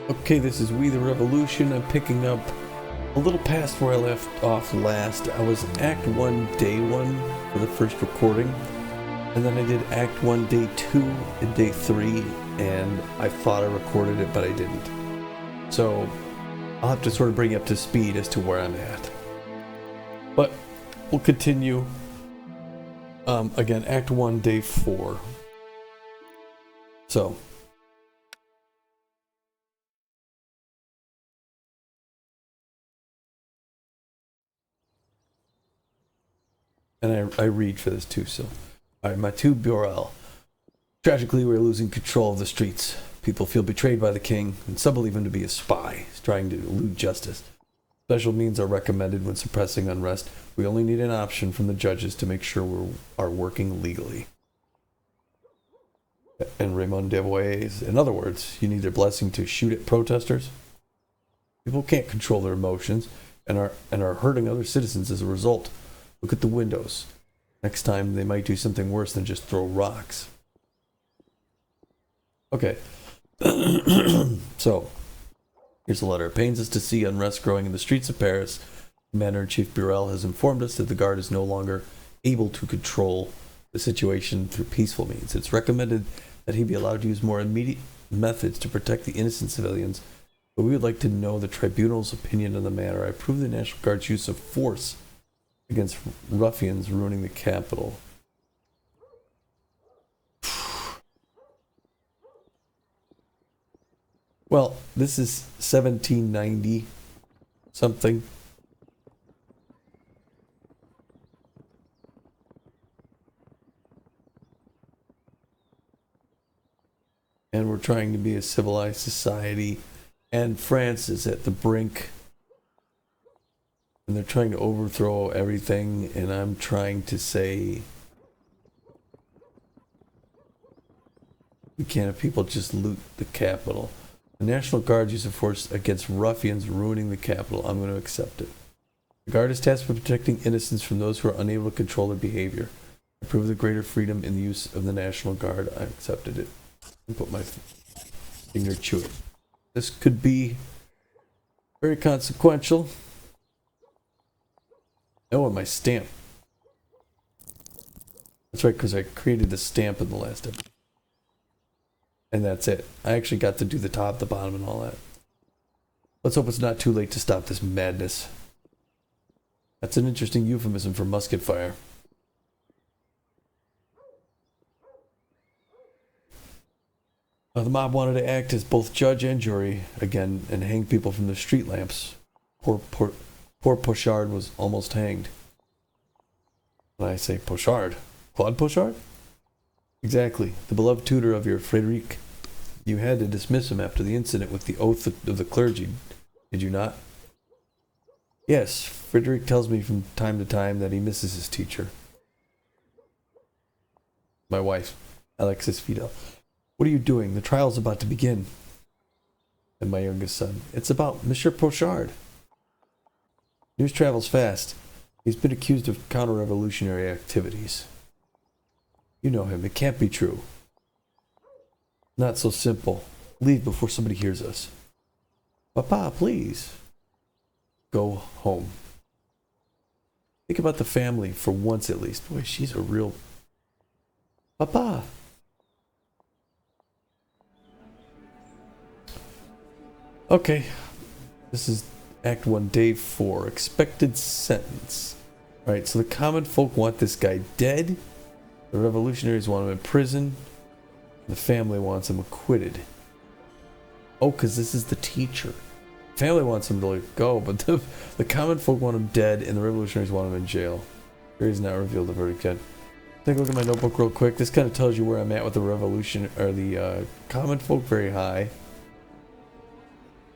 Okay, this is We the Revolution. I'm picking up a little past where I left off last. I was Act 1, Day 1 for the first recording, and then I did Act 1, Day 2 and Day 3, and I thought I recorded it, but I didn't. So, I'll have to sort of bring you up to speed as to where I'm at. But, we'll continue. Again, Act 1, Day 4. So, and I read for this too, so. Alright, Matu Burel. Tragically, we're losing control of the streets. People feel betrayed by the king, and some believe him to be a spy. He's trying to elude justice. Special means are recommended when suppressing unrest. We only need an option from the judges to make sure we are working legally. And Raymond Devois, in other words, you need their blessing to shoot at protesters. People can't control their emotions and are hurting other citizens as a result. Look at the windows. Next time they might do something worse than just throw rocks. Okay. So, here's a letter. It pains us to see unrest growing in the streets of Paris. Commander-in-Chief Burel has informed us that the guard is no longer able to control the situation through peaceful means. It's recommended that he be allowed to use more immediate methods to protect the innocent civilians, but we would like to know the tribunal's opinion on the matter. I approve the National Guard's use of force against ruffians ruining the capital. Well, this is 1790 something. And we're trying to be a civilized society. And France is at the brink. And they're trying to overthrow everything. And I'm trying to say, we can't have people just loot the capital. The National Guard use of force against ruffians ruining the capital. I'm going to accept it. The Guard is tasked with protecting innocents from those who are unable to control their behavior. I approve the greater freedom in the use of the National Guard. I accepted it. And put my finger to it. This could be very consequential. Oh, and my stamp. That's right, because I created the stamp in the last episode. And that's it. I actually got to do the top, the bottom, and all that. Let's hope it's not too late to stop this madness. That's an interesting euphemism for musket fire. The mob wanted to act as both judge and jury again and hang people from the street lamps. Poor Pochard was almost hanged. When I say Pochard, Claude Pochard? Exactly, the beloved tutor of your Frederic. You had to dismiss him after the incident with the oath of the clergy, did you not? Yes, Frederic tells me from time to time that he misses his teacher. My wife, Alexis Fidel. What are you doing? The trial's about to begin. And my youngest son. It's about Monsieur Pochard. News travels fast. He's been accused of counter-revolutionary activities. You know him. It can't be true. Not so simple. Leave before somebody hears us. Papa, please. Go home. Think about the family for once at least. Boy, she's a real... Papa. Okay. This is Act 1, Day 4. Expected sentence. Alright, so the common folk want this guy dead. The revolutionaries want him in prison. The family wants him acquitted. Oh, because this is the teacher. Family wants him to let go, but the common folk want him dead, and the revolutionaries want him in jail. Jury's not revealed the verdict yet. Take a look at my notebook real quick. This kind of tells you where I'm at with the revolution, or the common folk very high.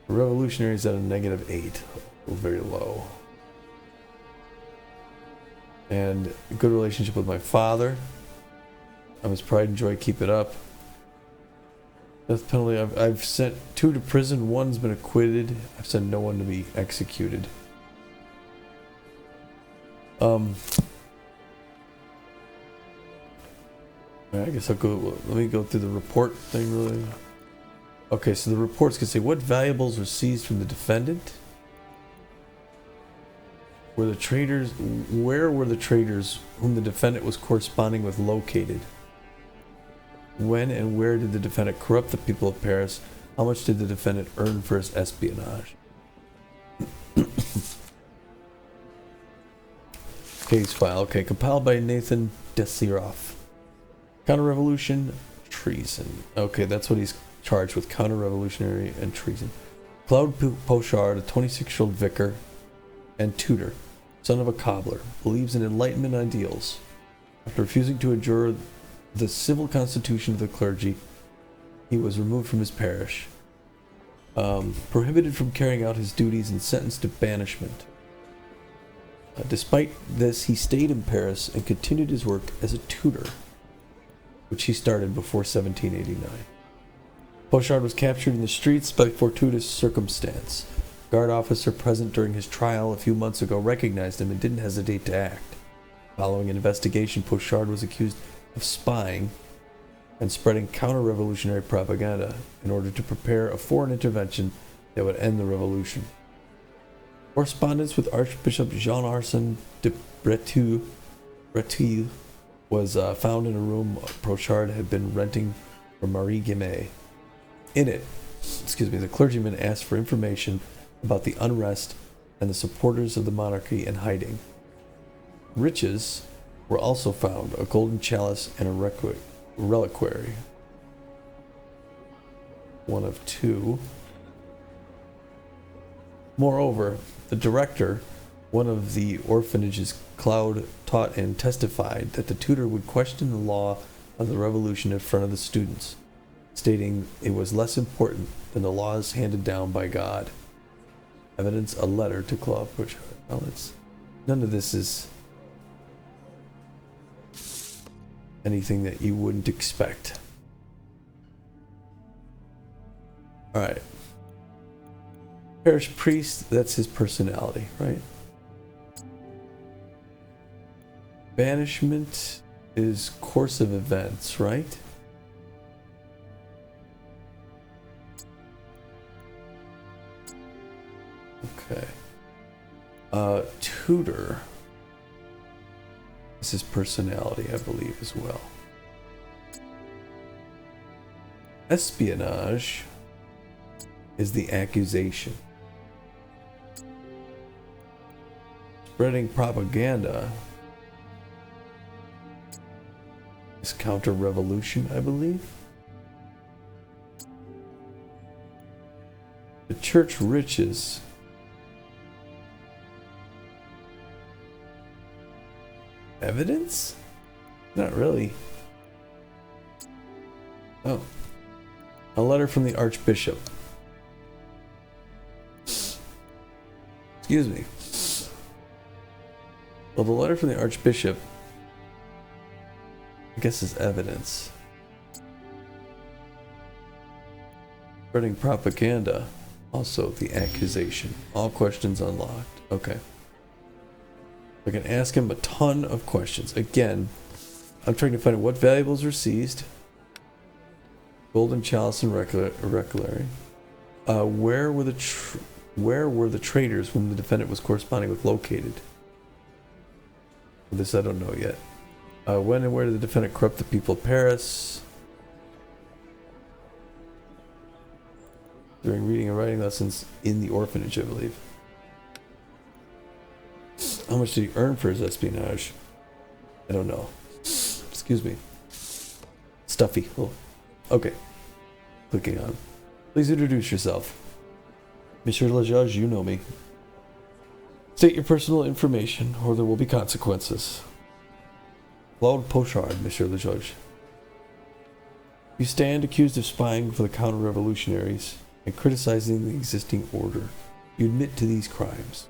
The revolutionaries at a -8, very low. And a good relationship with my father. I must pride and joy keep it up. Death penalty, I've sent 2 to prison, 1's been acquitted. I've sent no one to be executed. I guess I'll go, let me go through the report thing really. Okay, so the reports can say what valuables were seized from the defendant. Were the traders, where were the traders whom the defendant was corresponding with located? When and where did the defendant corrupt the people of Paris? How much did the defendant earn for his espionage? Case file. Okay, compiled by Nathan Desiroff. Counter-revolution, treason. Okay, that's what he's charged with, counter-revolutionary and treason. Claude Pochard, a 26-year-old vicar and tutor, son of a cobbler, believes in Enlightenment ideals. After refusing to adjure the civil constitution of the clergy, he was removed from his parish, prohibited from carrying out his duties, and sentenced to banishment. Despite this, he stayed in Paris and continued his work as a tutor, which he started before 1789. Pochard was captured in the streets by fortuitous circumstance. A guard officer present during his trial a few months ago recognized him and didn't hesitate to act. Following an investigation, Pochard was accused of spying and spreading counter-revolutionary propaganda in order to prepare a foreign intervention that would end the revolution. Correspondence with Archbishop Jean-Arsène de Breteuil was found in a room Pochard had been renting from Marie Guimet. In it, the clergyman asked for information about the unrest and the supporters of the monarchy in hiding. Riches were also found, a golden chalice and a reliquary. One of two. Moreover, the director, one of the orphanages Claude taught and testified that the tutor would question the law of the revolution in front of the students, stating it was less important than the laws handed down by God. Evidence: a letter to Claude Pochard. Well, none of this is anything that you wouldn't expect. Alright. Parish priest, that's his personality, right? Banishment is course of events, right? Okay. Tutor is his personality, I believe, as well. Espionage is the accusation. Spreading propaganda is counter-revolution, I believe. The church riches evidence? Not really. Oh. A letter from the Archbishop. Excuse me. Well, the letter from the Archbishop, I guess, is evidence. Spreading propaganda, also the accusation. All questions unlocked. Okay. I can ask him a ton of questions. Again, I'm trying to find out what valuables were seized. Golden chalice and reliquary. Where were the traders whom the defendant was corresponding with located? This I don't know yet. When and where did the defendant corrupt the people of Paris? During reading and writing lessons in the orphanage, I believe. How much did he earn for his espionage? I don't know. Excuse me. Stuffy. Oh. Okay. Clicking on. Please introduce yourself. Monsieur le Judge, you know me. State your personal information, or there will be consequences. Claude Pochard, Monsieur le Judge. You stand accused of spying for the counter-revolutionaries and criticizing the existing order. You admit to these crimes.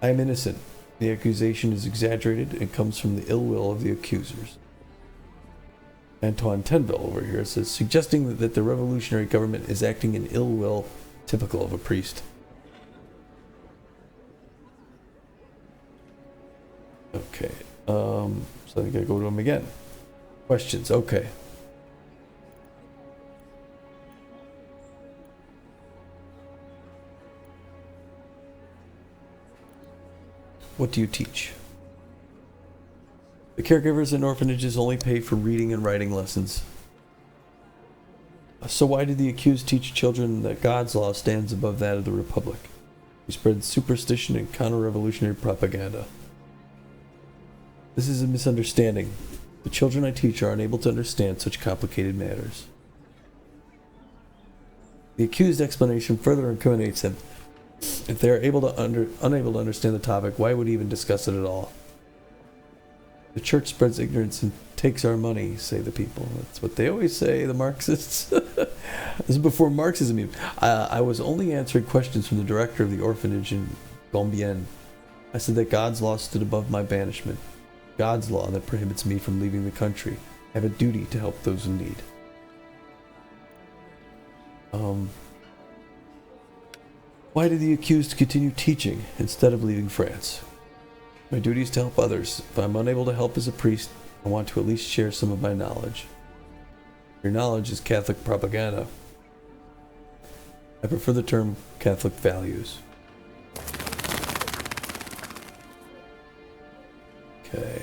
I am innocent. The accusation is exaggerated and comes from the ill will of the accusers. Antoine Tenville over here says, suggesting that the revolutionary government is acting in ill will typical of a priest. Okay, so I think I go to him again. Questions, okay. What do you teach? The caregivers in orphanages only pay for reading and writing lessons. So why do the accused teach children that God's law stands above that of the Republic? We spread superstition and counter-revolutionary propaganda. This is a misunderstanding. The children I teach are unable to understand such complicated matters. The accused explanation further incriminates him. If they are unable to understand the topic, why would he even discuss it at all? The church spreads ignorance and takes our money, say the people. That's what they always say, the Marxists. This is before Marxism even. I was only answering questions from the director of the orphanage in Gombienne. I said that God's law stood above my banishment. God's law that prohibits me from leaving the country. I have a duty to help those in need. Why did the accused continue teaching instead of leaving France? My duty is to help others. If I'm unable to help as a priest, I want to at least share some of my knowledge. Your knowledge is Catholic propaganda. I prefer the term Catholic values. Okay.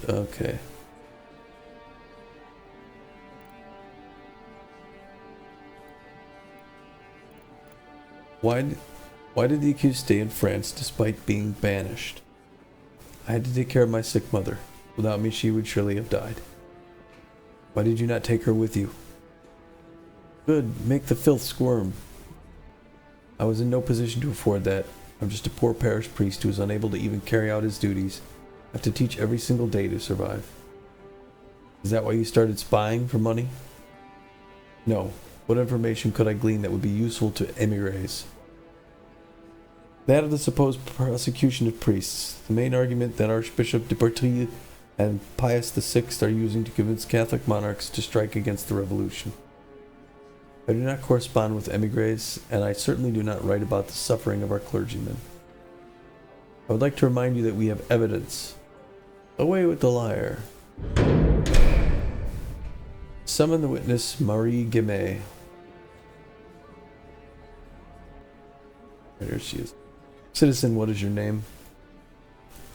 Okay. Why did the accused stay in France despite being banished? I had to take care of my sick mother. Without me, she would surely have died. Why did you not take her with you? Good, make the filth squirm. I was in no position to afford that. I'm just a poor parish priest who is unable to even carry out his duties. I have to teach every single day to survive. Is that why you started spying for money? No. What information could I glean that would be useful to émigrés? That of the supposed persecution of priests. The main argument that Archbishop de Bertille and Pius VI are using to convince Catholic monarchs to strike against the revolution. I do not correspond with émigrés, and I certainly do not write about the suffering of our clergymen. I would like to remind you that we have evidence. Away with the liar. Summon the witness, Marie Guimet. Here she is. Citizen, what is your name?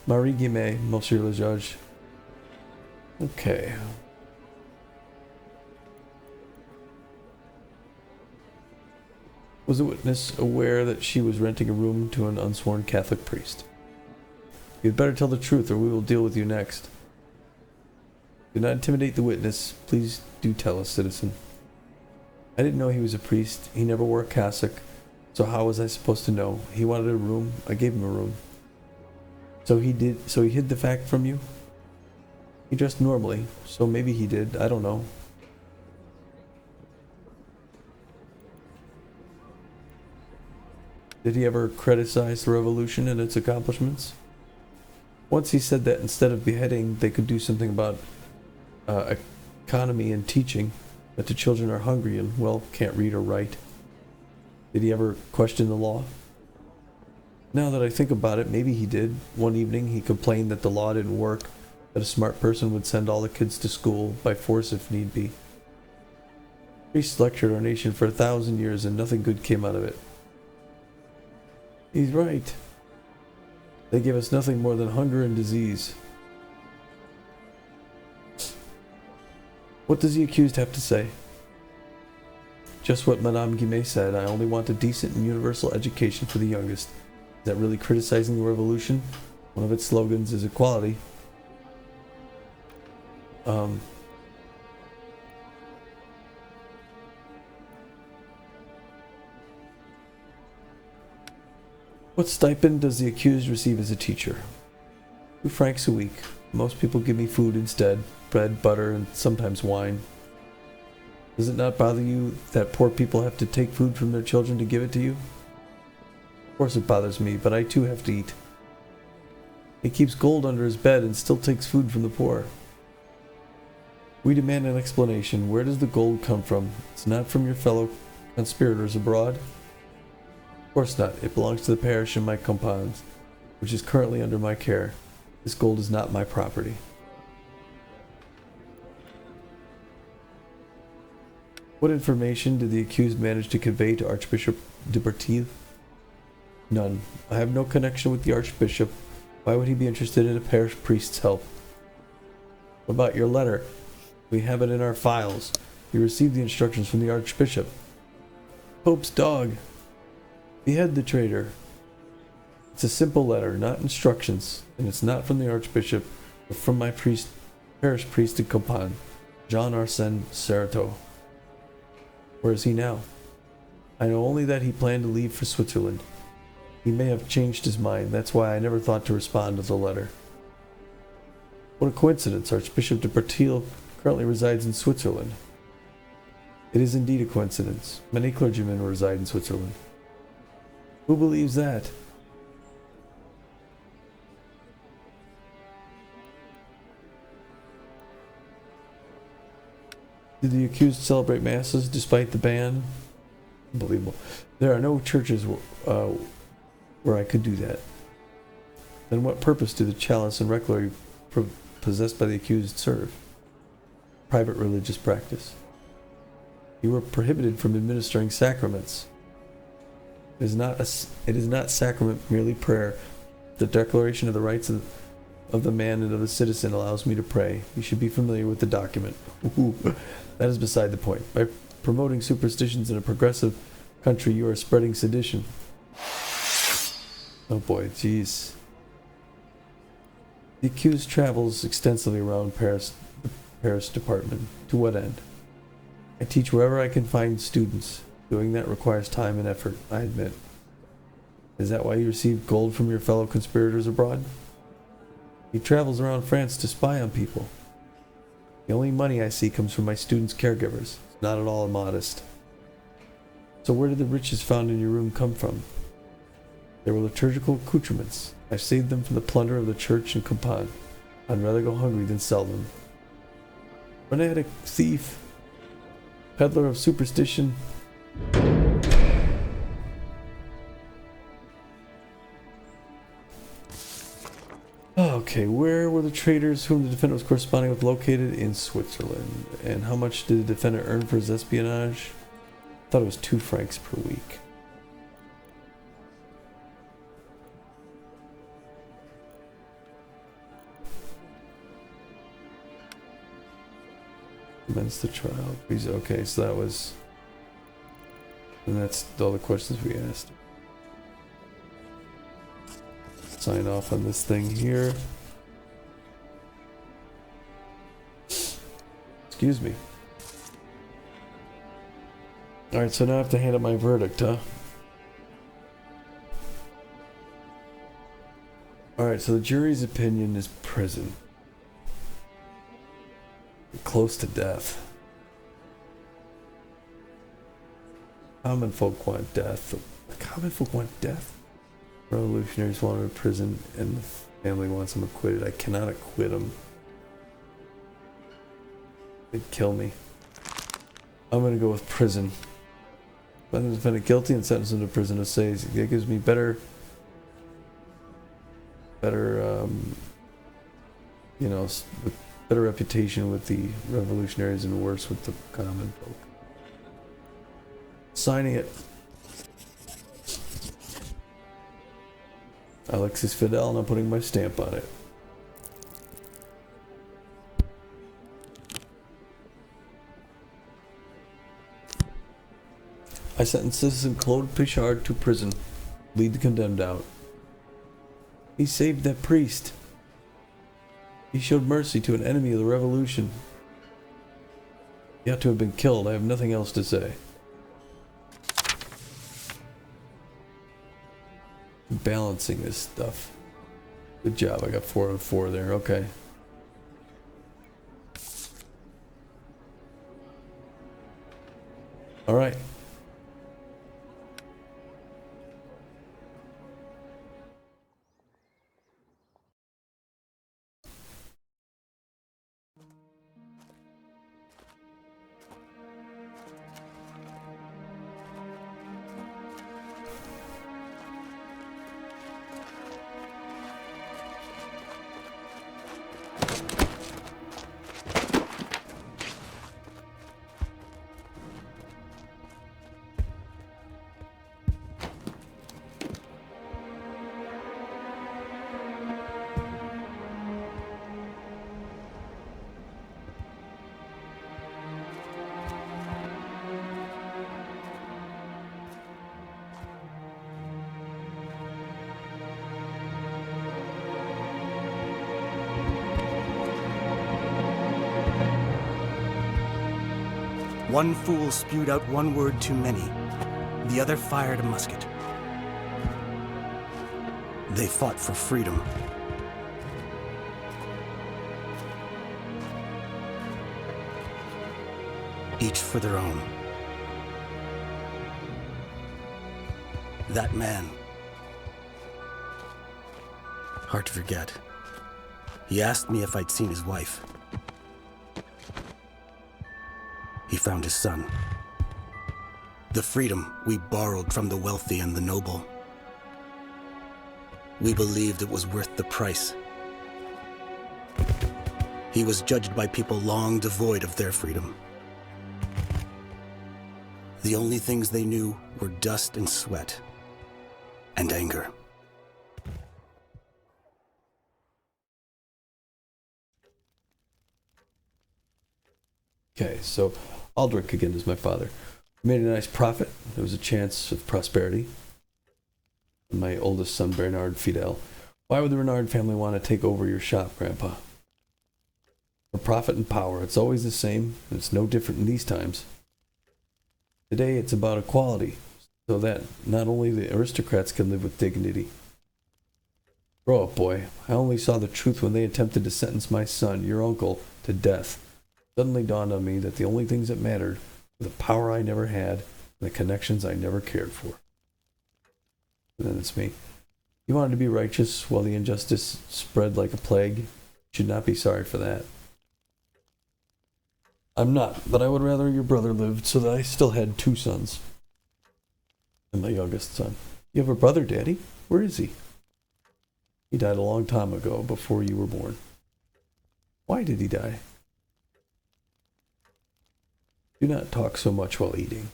Marie Guimet, Monsieur le Judge. Okay. Was the witness aware that she was renting a room to an unsworn Catholic priest? You'd better tell the truth or we will deal with you next. Do not intimidate the witness. Please do tell us, citizen. I didn't know he was a priest. He never wore a cassock. So how was I supposed to know? He wanted a room. I gave him a room. So he hid the fact from you? He dressed normally. So maybe he did. I don't know. Did he ever criticize the revolution and its accomplishments? Once he said that instead of beheading, they could do something about economy and teaching, that the children are hungry and, well, can't read or write. Did he ever question the law? Now that I think about it, maybe he did. One evening he complained that the law didn't work, that a smart person would send all the kids to school, by force if need be. Priests lectured our nation for 1,000 years and nothing good came out of it. He's right. They give us nothing more than hunger and disease. What does the accused have to say? Just what Madame Guimet said. I only want a decent and universal education for the youngest. Is that really criticizing the revolution? One of its slogans is equality. What stipend does the accused receive as a teacher? 2 francs a week. Most people give me food instead. Bread, butter, and sometimes wine. Does it not bother you that poor people have to take food from their children to give it to you? Of course it bothers me, but I too have to eat. He keeps gold under his bed and still takes food from the poor. We demand an explanation. Where does the gold come from? It's not from your fellow conspirators abroad? Of course not. It belongs to the parish and my compounds, which is currently under my care. This gold is not my property. What information did the accused manage to convey to Archbishop de Bertil? None. I have no connection with the Archbishop. Why would he be interested in a parish priest's help? What about your letter? We have it in our files. You received the instructions from the Archbishop. Pope's dog. Behead the traitor. It's a simple letter, not instructions, and it's not from the Archbishop, but from my parish priest in Copan, Jean Arsène Cerrato. Where is he now? I know only that he planned to leave for Switzerland. He may have changed his mind, that's why I never thought to respond to the letter. What a coincidence, Archbishop de Bertil currently resides in Switzerland. It is indeed a coincidence. Many clergymen reside in Switzerland. Who believes that? Did the accused celebrate masses despite the ban? Unbelievable. There are no churches where I could do that. Then what purpose do the chalice and rectory possessed by the accused serve? Private religious practice. You were prohibited from administering sacraments. It is not sacrament, merely prayer. The Declaration of the Rights of the Man and of the Citizen allows me to pray. You should be familiar with the document. Ooh, that is beside the point. By promoting superstitions in a progressive country, you are spreading sedition. Oh boy, jeez. The accused travels extensively around the Paris department. To what end? I teach wherever I can find students. Doing that requires time and effort, I admit. Is that why you receive gold from your fellow conspirators abroad? He travels around France to spy on people. The only money I see comes from my students' caregivers. It's not at all modest. So where did the riches found in your room come from? They were liturgical accoutrements. I saved them from the plunder of the church in Campan. I'd rather go hungry than sell them. Fanatic, thief, peddler of superstition. Okay, where were the traders whom the defendant was corresponding with located? In Switzerland. And how much did the defendant earn for his espionage? I thought it was 2 francs per week. Commence the trial. Please, okay, so that was... And that's all the questions we asked. Sign off on this thing here. Excuse me. Alright, so now I have to hand up my verdict, huh? Alright, so the jury's opinion is prison. Close to death. Common folk want death. Common folk want death? Revolutionaries want him in prison and the family wants him acquitted. I cannot acquit him. They'd kill me. I'm gonna go with prison. Find the defendant guilty and sentence him to prison to say it gives me better you know, better reputation with the revolutionaries and worse with the common folk. Signing it. Alexis Fidel, and I'm putting my stamp on it. I sentence citizen Claude Pichard to prison. Lead the condemned out. He saved that priest. He showed mercy to an enemy of the revolution. He ought to have been killed. I have nothing else to say. Balancing this stuff. Good job. I got 4 out of 4 there. Okay. All right. One fool spewed out one word too many. The other fired a musket. They fought for freedom. Each for their own. That man. Hard to forget. He asked me if I'd seen his wife. He found his son. The freedom we borrowed from the wealthy and the noble. We believed it was worth the price. He was judged by people long devoid of their freedom. The only things they knew were dust and sweat, and anger. Okay, so Aldrich again is my father. We made a nice profit. There was a chance of prosperity. My oldest son, Bernard Fidel. Why would the Renard family want to take over your shop, Grandpa? For profit and power. It's always the same. It's no different in these times. Today it's about equality, so that not only the aristocrats can live with dignity. Grow up, boy. I only saw the truth when they attempted to sentence my son, your uncle, to death. Suddenly dawned on me that the only things that mattered were the power I never had and the connections I never cared for. And then it's me. You wanted to be righteous while the injustice spread like a plague. You should not be sorry for that. I'm not, but I would rather your brother lived so that I still had two sons. And my youngest son. You have a brother, Daddy? Where is he? He died a long time ago, before you were born. Why did he die? Do not talk so much while eating.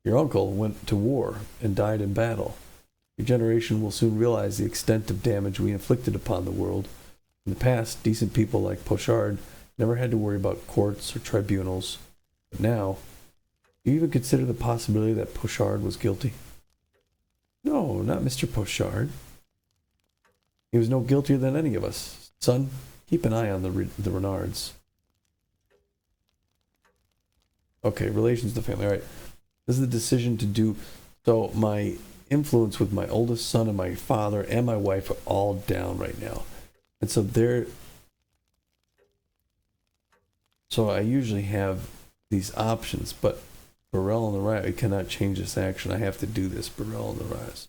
Your uncle went to war and died in battle. Your generation will soon realize the extent of damage we inflicted upon the world. In the past, decent people like Pochard never had to worry about courts or tribunals. But now, do you even consider the possibility that Pochard was guilty? No, not Mr. Pochard. He was no guiltier than any of us. Son, keep an eye on the Renards. Okay, relations to family. All right. This is the decision to do. So my influence with my oldest son and my father and my wife are all down right now. And so so I usually have these options, but Burrell and the Rise, I cannot change this action. I have to do this, Burrell and the Rise.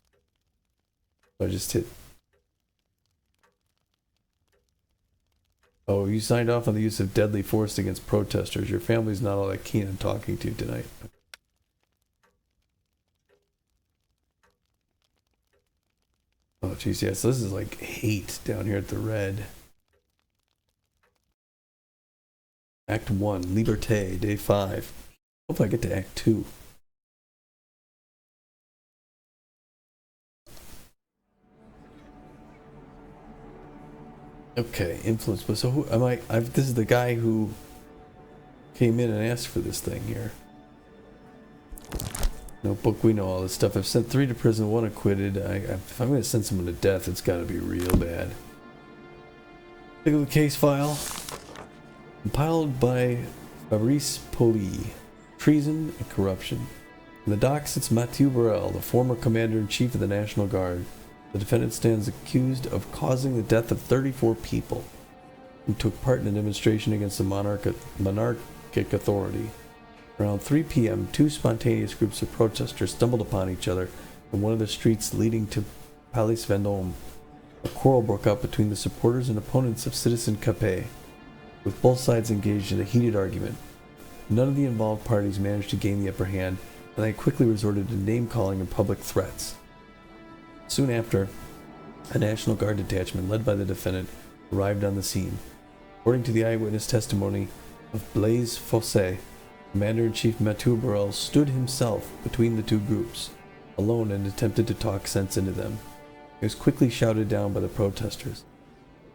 So I just hit. Oh, you signed off on the use of deadly force against protesters. Your family's not all that keen on talking to you tonight. Oh, geez, yeah, so this is like hate down here at the red. Act 1, Liberté, Day 5. Hope I get to Act 2. Okay, influence. But so who am I? This is the guy who came in and asked for this thing here. Notebook, we know all this stuff. I've sent 3 to prison, 1 acquitted. If I'm going to send someone to death, it's got to be real bad. Look at the case file. Compiled by Fabrice Poli. Treason and corruption. In the dock sits Mathieu Burrell, the former commander-in-chief of the National Guard. The defendant stands accused of causing the death of 34 people who took part in a demonstration against the monarchic authority. Around 3 p.m., 2 spontaneous groups of protesters stumbled upon each other in one of the streets leading to Palais Vendôme. A quarrel broke out between the supporters and opponents of Citizen Capet, with both sides engaged in a heated argument. None of the involved parties managed to gain the upper hand, and they quickly resorted to name-calling and public threats. Soon after, a National Guard detachment led by the defendant arrived on the scene. According to the eyewitness testimony of Blaise Fossé, Commander-in-Chief Mathieu Burrell stood himself between the 2 groups, alone, and attempted to talk sense into them. He was quickly shouted down by the protesters.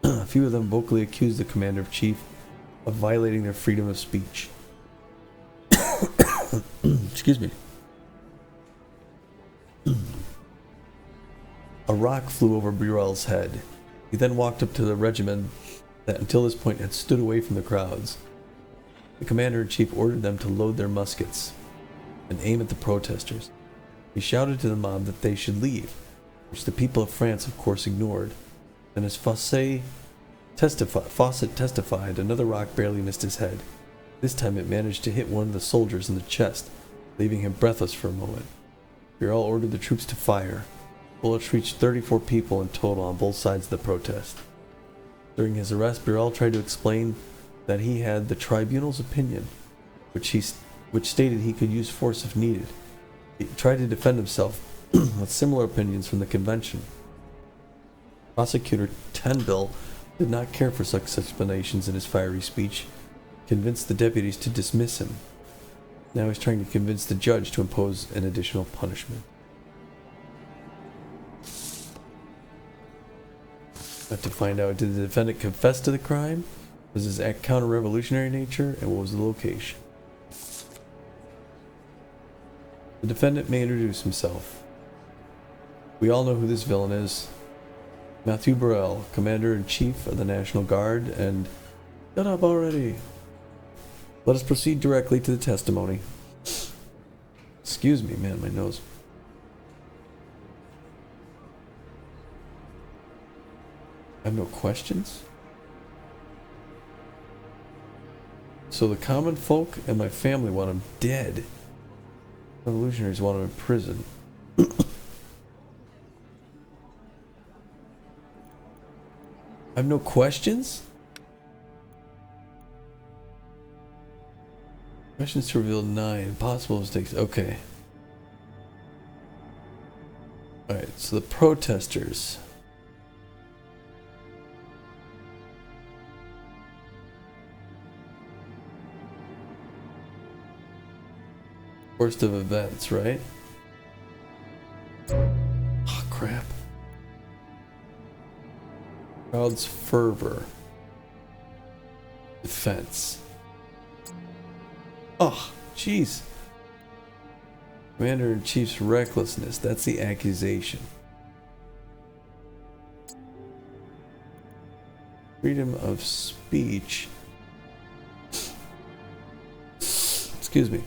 A few of them vocally accused the Commander-in-Chief of violating their freedom of speech. Excuse me. A rock flew over Burrell's head. He then walked up to the regiment that until this point had stood away from the crowds. The commander-in-chief ordered them to load their muskets and aim at the protesters. He shouted to the mob that they should leave, which the people of France of course ignored. And as Fawcett testified, another rock barely missed his head. This time it managed to hit one of the soldiers in the chest, leaving him breathless for a moment. Birol ordered the troops to fire. Bullets reached 34 people in total on both sides of the protest. During his arrest, Birol tried to explain that he had the tribunal's opinion, which stated he could use force if needed. He tried to defend himself with similar opinions from the convention. Prosecutor Tenville did not care for such explanations in his fiery speech, convinced the deputies to dismiss him. Now he's trying to convince the judge to impose an additional punishment. Have to find out, did the defendant confess to the crime? Was his act counter-revolutionary nature? And what was the location? The defendant may introduce himself. We all know who this villain is. Matthew Burrell, Commander-in-Chief of the National Guard, and... Shut up already! Let us proceed directly to the testimony. Excuse me, man, my nose. I have no questions? So the common folk and my family want him dead. Revolutionaries want him in prison. I have no questions? Questions to reveal 9. Possible mistakes. Okay. Alright, so the protesters. Worst of events, right? Oh, crap. Crowd's fervor. Defense. Oh, jeez. Commander-in-Chief's recklessness. That's the accusation. Freedom of speech. Excuse me.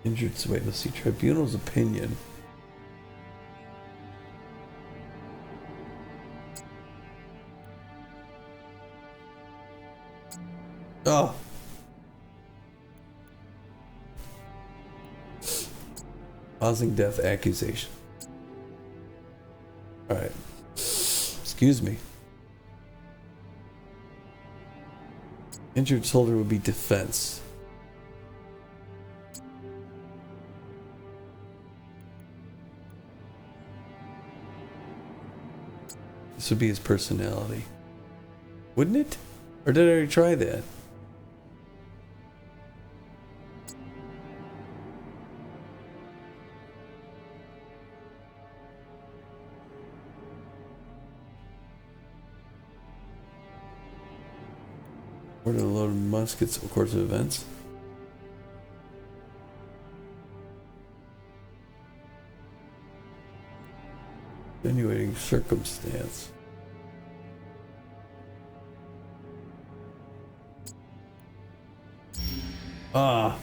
Injured. So wait, let's see. Tribunal's opinion. Oh. Causing death accusation. Alright. Excuse me. Injured soldier would be defense. This would be his personality. Wouldn't it? Or did I already try that? Order to load muskets of course of events. Extenuating circumstance. Ah.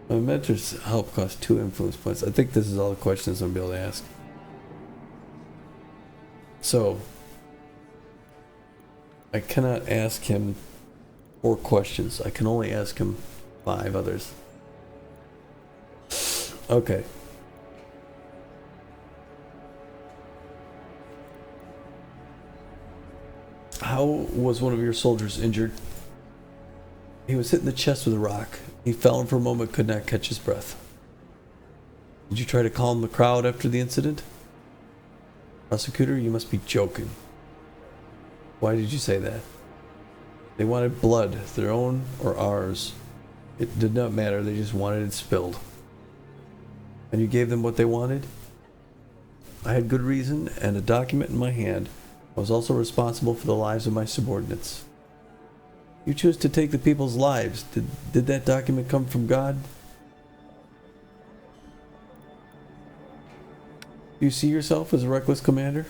My mentor's help cost 2 influence points. I think this is all the questions I'm gonna be able to ask. So, I cannot ask him 4 questions. I can only ask him 5 others. Okay. How was one of your soldiers injured? He was hit in the chest with a rock. He fell and for a moment could not catch his breath. Did you try to calm the crowd after the incident? Prosecutor, you must be joking. Why did you say that? They wanted blood, their own or ours. It did not matter, they just wanted it spilled. And you gave them what they wanted? I had good reason and a document in my hand. I was also responsible for the lives of my subordinates. You choose to take the people's lives. Did that document come from God? Do you see yourself as a reckless commander?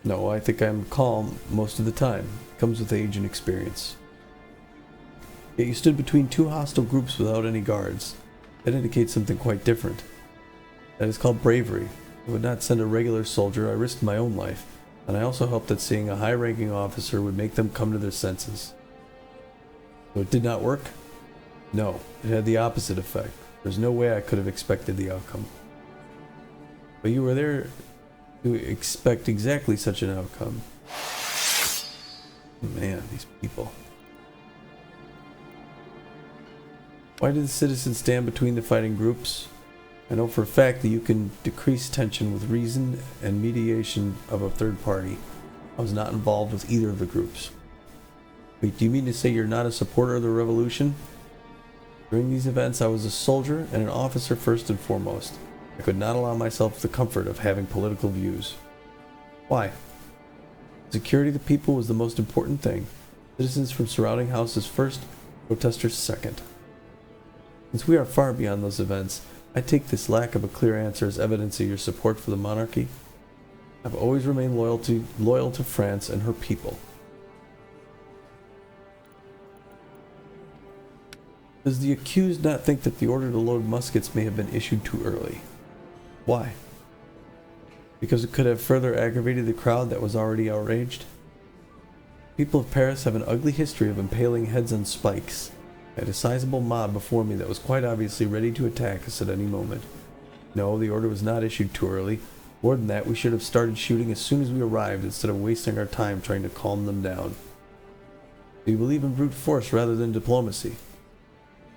No, I think I'm calm most of the time. It comes with age and experience. Yet you stood between two hostile groups without any guards. That indicates something quite different. That is called bravery. I would not send a regular soldier. I risked my own life. And I also hoped that seeing a high-ranking officer would make them come to their senses. So it did not work? No, it had the opposite effect. There's no way I could have expected the outcome. But you were there to expect exactly such an outcome. Man, these people. Why did the citizens stand between the fighting groups? I know for a fact that you can decrease tension with reason and mediation of a third party. I was not involved with either of the groups. Wait, do you mean to say you're not a supporter of the revolution? During these events, I was a soldier and an officer first and foremost. I could not allow myself the comfort of having political views. Why? Security of the people was the most important thing. Citizens from surrounding houses first, protesters second. Since we are far beyond those events, I take this lack of a clear answer as evidence of your support for the monarchy. I've always remained loyal to France and her people. Does the accused not think that the order to load muskets may have been issued too early? Why? Because it could have further aggravated the crowd that was already outraged? People of Paris have an ugly history of impaling heads on spikes. I had a sizable mob before me that was quite obviously ready to attack us at any moment. No, the order was not issued too early. More than that, we should have started shooting as soon as we arrived instead of wasting our time trying to calm them down. Do you believe in brute force rather than diplomacy?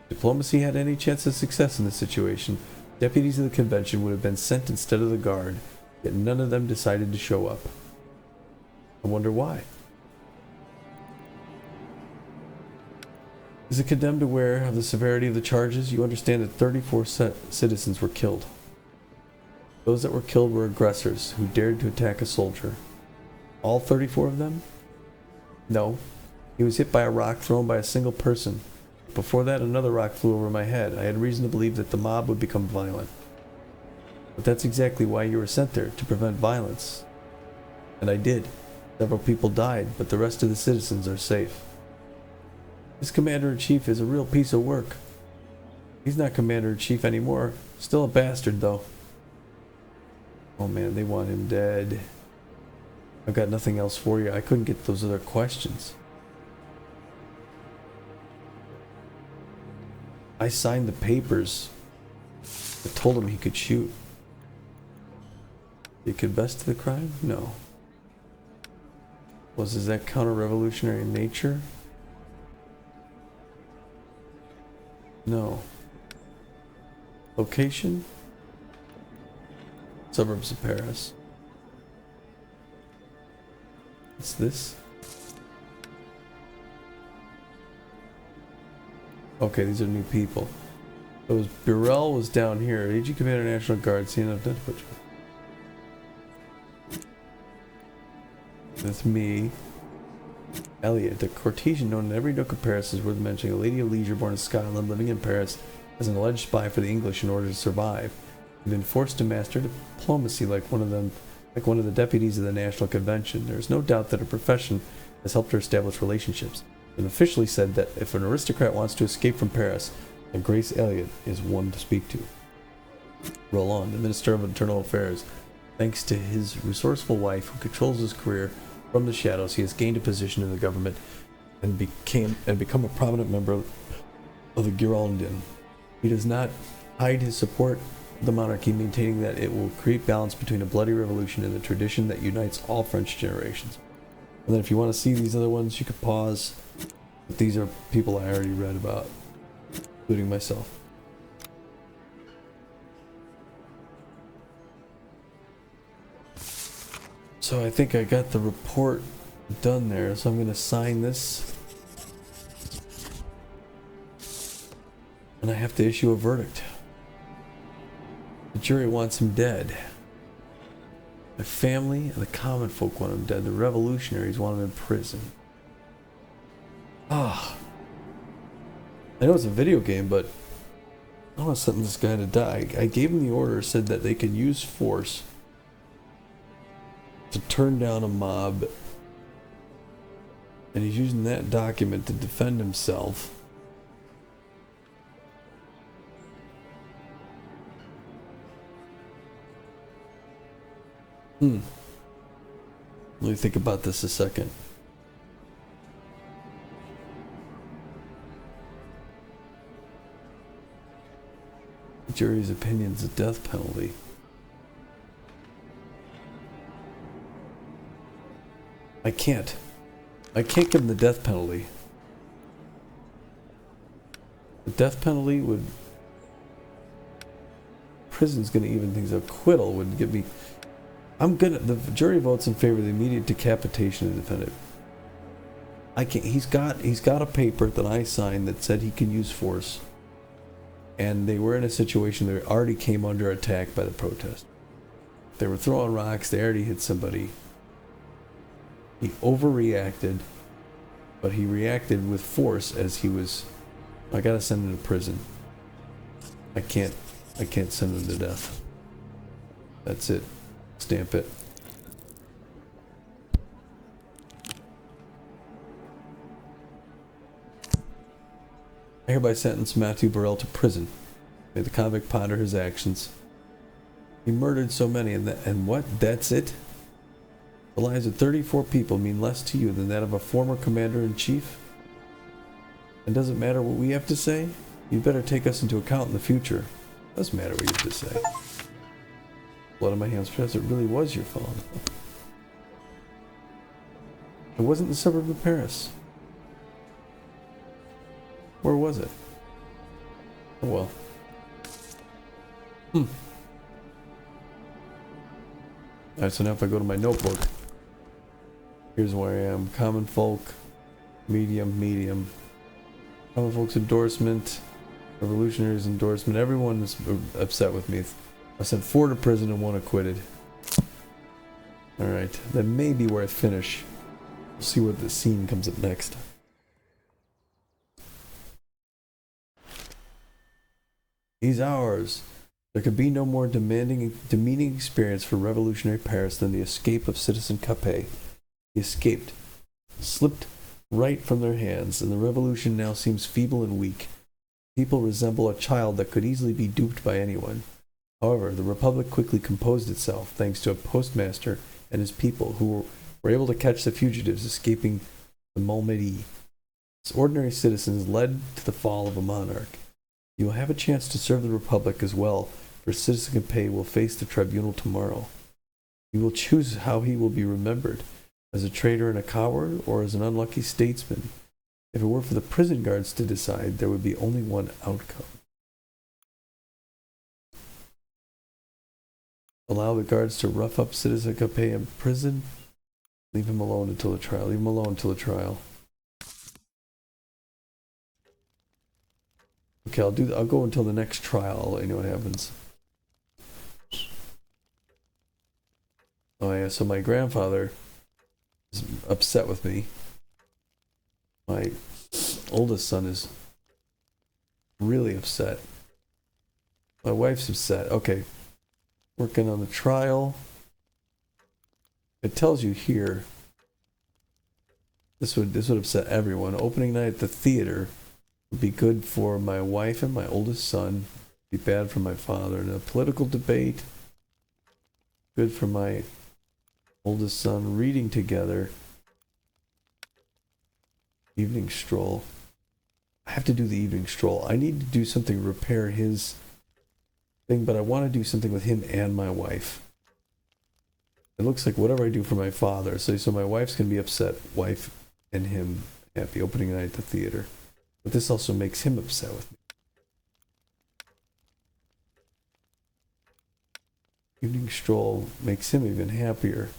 If diplomacy had any chance of success in this situation, deputies of the convention would have been sent instead of the guard, yet none of them decided to show up. I wonder why. Is it condemned aware of the severity of the charges? You understand that 34 citizens were killed. Those that were killed were aggressors who dared to attack a soldier. All 34 of them? No. He was hit by a rock thrown by a single person. Before that, another rock flew over my head. I had reason to believe that the mob would become violent. But that's exactly why you were sent there, to prevent violence. And I did. Several people died, but the rest of the citizens are safe. This Commander-in-Chief is a real piece of work. He's not Commander-in-Chief anymore. Still a bastard, though. Oh man, they want him dead. I've got nothing else for you. I couldn't get those other questions. I signed the papers that told him he could shoot. He confessed to the crime? No. Is that counter-revolutionary in nature? No. Location? Suburbs of Paris. What's this? Okay, these are new people. Burrell was down here. AG Commander National Guard, seen enough death butcher. That's me. Elliot, a courtesan known in every nook of Paris, is worth mentioning. A lady of leisure born in Scotland, living in Paris as an alleged spy for the English in order to survive. You've been forced to master diplomacy like one of the deputies of the National Convention. There is no doubt that her profession has helped her establish relationships. It officially said that if an aristocrat wants to escape from Paris, then Grace Elliot is one to speak to. Roland, the Minister of Internal Affairs. Thanks to his resourceful wife, who controls his career from the shadows, he has gained a position in the government and become a prominent member of the Girondin. He does not hide his support of the monarchy, maintaining that it will create balance between a bloody revolution and the tradition that unites all French generations. And then if you want to see these other ones, you could pause. But these are people I already read about, including myself. So I think I got the report done there, so I'm going to sign this. And I have to issue a verdict. The jury wants him dead. The family and the common folk want him dead. The revolutionaries want him in prison. Ah. I know it's a video game, but I don't want to sentence this guy to die. I gave him the order, said that they could use force to turn down a mob, and he's using that document to defend himself. Let me think about this a second. The jury's opinion's a death penalty. I can't give him the death penalty. The death penalty would... Prison's gonna even things. Acquittal would give me... The jury votes in favor of the immediate decapitation of the defendant. I can't... He's got a paper that I signed that said he can use force. And they were in a situation that already came under attack by the protest. They were throwing rocks, they already hit somebody. He overreacted, but he reacted with force as he was... I gotta send him to prison. I can't send him to death. That's it. Stamp it. I hereby sentence Matthew Burrell to prison. May the convict ponder his actions. He murdered so many, and what? That's it? The lives of 34 people mean less to you than that of a former commander-in-chief? And does it matter what we have to say? You'd better take us into account in the future. It doesn't matter what you have to say. Blood on my hands, Professor. It really was your fault. It wasn't the suburb of Paris. Where was it? Oh well. Alright, so now if I go to my notebook, here's where I am. Common folk, medium. Common folk's endorsement, revolutionaries endorsement. Everyone is upset with me. I sent 4 to prison and 1 acquitted. Alright, that may be where I finish. We'll see what the scene comes up next. He's ours. There could be no more demeaning experience for revolutionary Paris than the escape of Citizen Capet. He escaped, slipped right from their hands, and the revolution now seems feeble and weak. People resemble a child that could easily be duped by anyone. However, the Republic quickly composed itself, thanks to a postmaster and his people, who were able to catch the fugitives escaping the Malmedy. As ordinary citizens led to the fall of a monarch. You will have a chance to serve the Republic as well, for Citizen Capet will face the tribunal tomorrow. You will choose how he will be remembered, as a traitor and a coward, or as an unlucky statesman. If it were for the prison guards to decide, there would be only one outcome. Allow the guards to rough up Citizen Capet in prison. Leave him alone until the trial. Leave him alone until the trial. Okay, I'll go until the next trial. I'll let you know what happens. Oh yeah, so my grandfather is upset with me. My oldest son is really upset. My wife's upset. Okay. Working on the trial. It tells you here. This would upset everyone. Opening night at the theater would be good for my wife and my oldest son. Be bad for my father. And a political debate. Good for my oldest son. Reading together. Evening stroll. I have to do the evening stroll. I need to do something to repair his thing, but I want to do something with him and my wife. It looks like whatever I do for my father. So my wife's going to be upset. Wife and him happy. Opening night at the theater. But this also makes him upset with me. Evening stroll makes him even happier.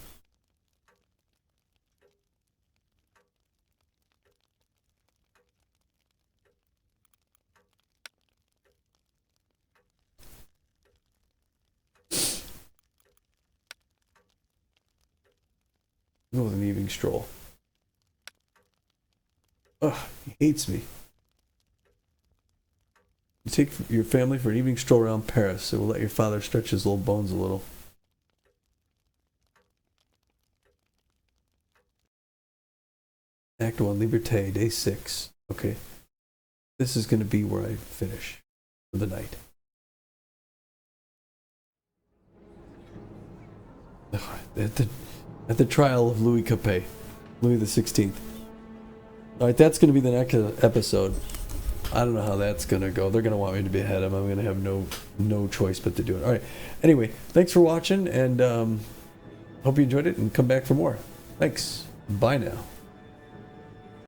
Go with an evening stroll. Ugh, he hates me. take your family for an evening stroll around Paris. It will let your father stretch his little bones a little. Act 1, Liberté, day 6. Okay. This is going to be where I finish for the night. At the trial of Louis Capet, Louis the 16th. All right, that's going to be the next episode. I don't know how that's going to go. They're going to want me to behead him. I'm going to have no choice but to do it. All right. Anyway, thanks for watching, and hope you enjoyed it, and come back for more. Thanks. Bye now.